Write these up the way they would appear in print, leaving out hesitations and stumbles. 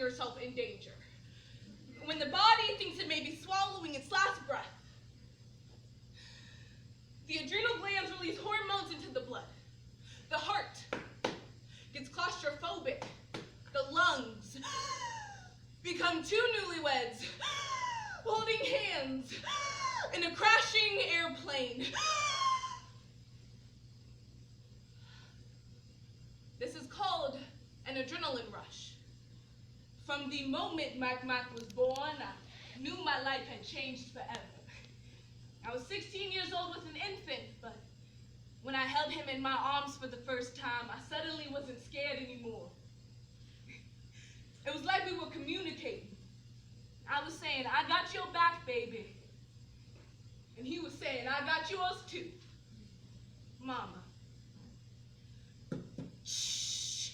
herself in danger. When the body thinks it may be swallowing its last breath, the adrenal glands release hormones into the blood. The heart gets claustrophobic. The lungs become two newlyweds holding hands in a crashing airplane. This is called an adrenaline rush. From the moment Mac was born, I knew my life had changed forever. I was 16 years old with an infant, but when I held him in my arms for the first time, I suddenly wasn't scared anymore. It was like we were communicating. I was saying, I got your back, baby. And he was saying, I got yours too, Mama. Shh.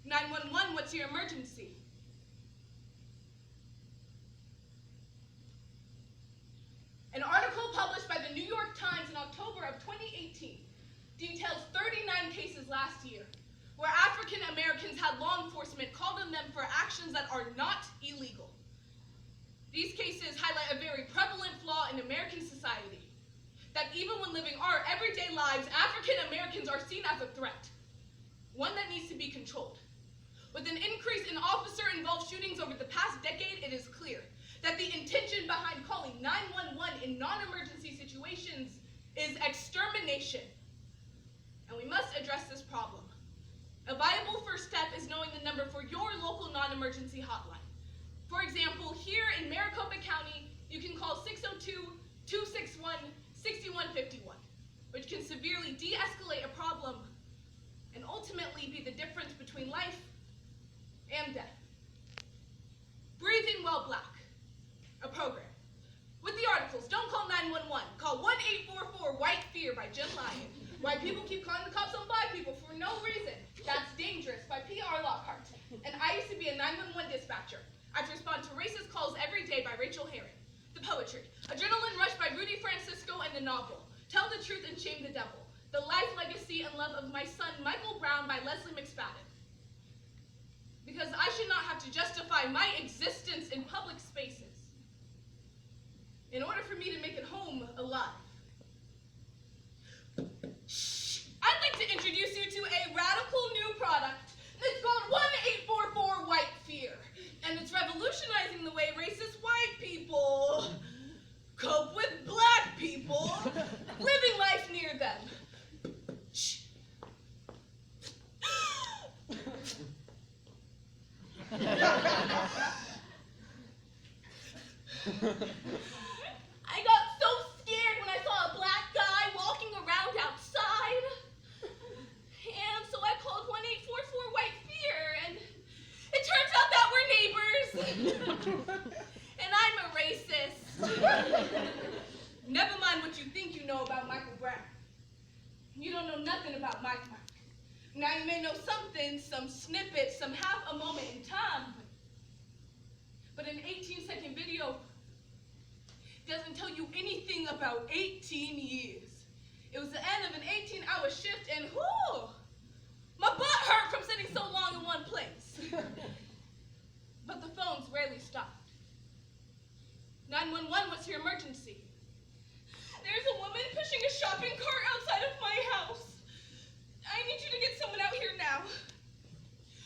911, what's your emergency? An article published by the New York Times in October of 2018 details 39 cases last year where African Americans had law enforcement called on them for actions that are not illegal. These cases highlight a very prevalent flaw in American society, that even when living our everyday lives, African Americans are seen as a threat, one that needs to be controlled. With an increase in officer-involved shootings over the past decade, it is clear that the intention behind calling 911 in non-emergency situations is extermination. And we must address this problem. A viable first step is knowing the number for your local non-emergency hotline. For example, here in Maricopa County, you can call 602-261-6151, which can severely de-escalate a problem and ultimately be the difference between life and death. Breathing While Black, a program. With the articles, don't call 911, call 1-844-WHITE-FEAR by Jim Lyon. White people keep calling the cops on black people for no reason. That's Dangerous by P.R. Lockhart. And I used to be a 911 dispatcher. I have to respond to racist calls every day by Rachel Herron. The poetry, Adrenaline Rush by Rudy Francisco, and the novel, Tell the Truth and Shame the Devil, The Life, Legacy, and Love of My Son, Michael Brown by Leslie McSpadden. Because I should not have to justify my existence in public spaces in order for me to make it home alive. Shh. I'd like to introduce you to a radical new product. It's called 1-844-WHITE-FEAR, and it's revolutionizing the way racist white people cope with black people living life near them. Shh. I got so scared when I saw a black guy walking around outside. And so I called 1-844-WHITE-FEAR, and it turns out that we're neighbors. And I'm a racist. Never mind what you think you know about Michael Brown. You don't know nothing about Mike. Now you may know something, some snippet, some half a moment in time, but an 18-second video doesn't tell you anything about 18 years. It was the end of an 18-hour shift, and whoo, my butt hurt from sitting so long in one place. But the phones rarely stopped. 911, what's your emergency? There's a woman pushing a shopping cart outside of my house. I need you to get someone out here now.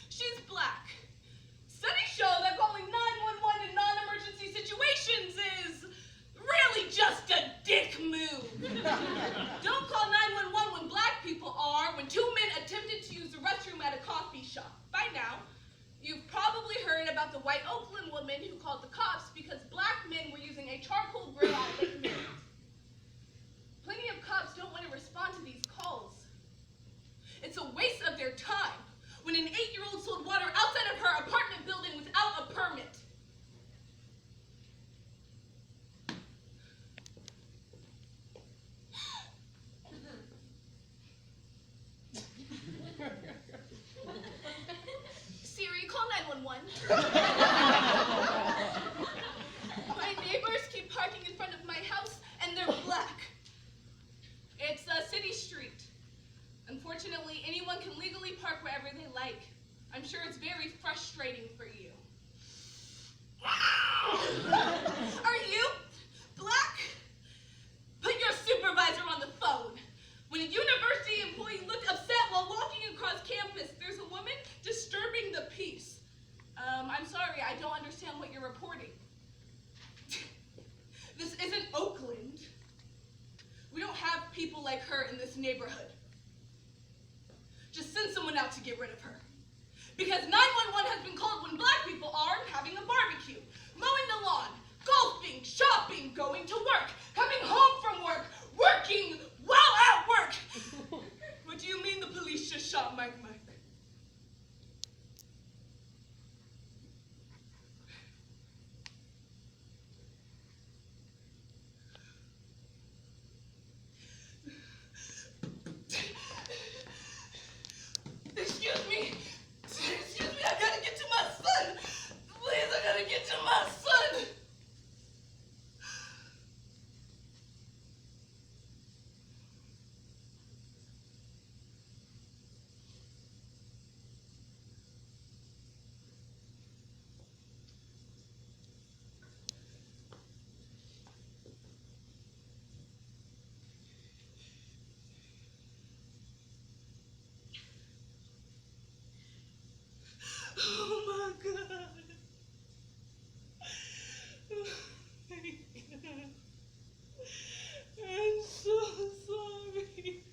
She's black. Studies show that calling 911 in non-emergency situations is really just a dick move. Don't call 911 when black people are, when two men attempted to use the restroom at a coffee shop. By now, you've probably heard about the white Oakland woman who called the cops because black men were using a charcoal grill at Lake Merritt. Plenty of cops don't want to respond to these calls. It's a waste of their time when an 8-year-old sold water outside of her apartment building without a permit. Siri, call 911. My neighbors keep parking in front of my house, and they're black. It's a city street. Unfortunately, anyone can legally park wherever they like. I'm sure it's very frustrating for you. Are you black? Put your supervisor on the phone. When a university employee looked upset while walking across campus, there's a woman disturbing the peace. I'm sorry, I don't understand what you're reporting. This isn't Oakland. We don't have people like her in this neighborhood. Just send someone out to get rid of her. Because 911 has been called when black people are having a barbecue, mowing the lawn, golfing, shopping, going to work, coming home from work, working while at work. What do you mean the police just shot Mike? Excuse me, I gotta get to my son. Please, I gotta get to my son. Oh my God. Oh my God. I'm so sorry.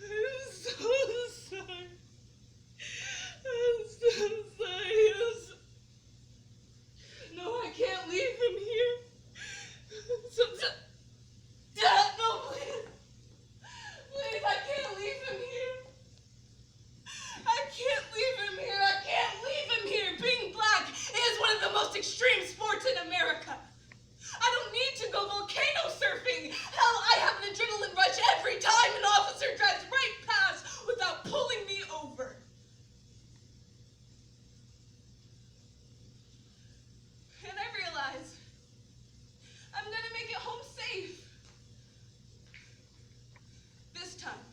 I'm so sorry. I'm so sorry. No, I can't leave him here. Dad, no, please. Please, I can't leave him here. I can't leave him here. I can't leave him here. Being black is one of the most extreme sports in America. I don't need to go volcano surfing. Hell, I have an adrenaline rush every time an officer drives right past without pulling me over. And I realize I'm gonna make it home safe. This time.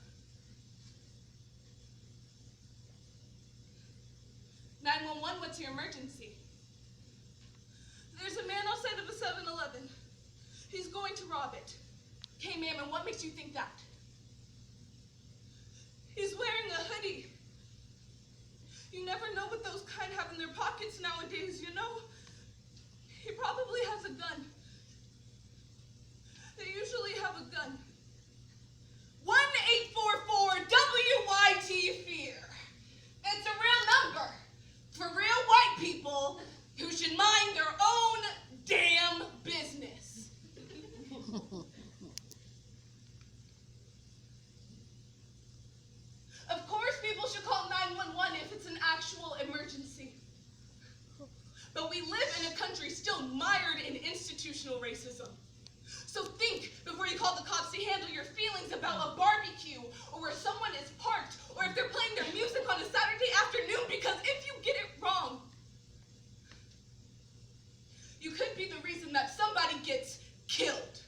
911, what's your emergency? There's a man outside of a 7-Eleven. He's going to rob it. Okay, ma'am, and what makes you think that? He's wearing a hoodie. You never know what those kind have in their pockets nowadays, you know? He probably has a gun. They usually have a gun. 1-844-WYT fear. It's a real number for real white people who should mind their own damn business. Of course, people should call 911 if it's an actual emergency. But we live in a country still mired in institutional racism. So think before you call the cops to handle your feelings about a barbecue, or where someone is parked, or if they're playing their music on a Saturday afternoon, because if you get it wrong, you could be the reason that somebody gets killed.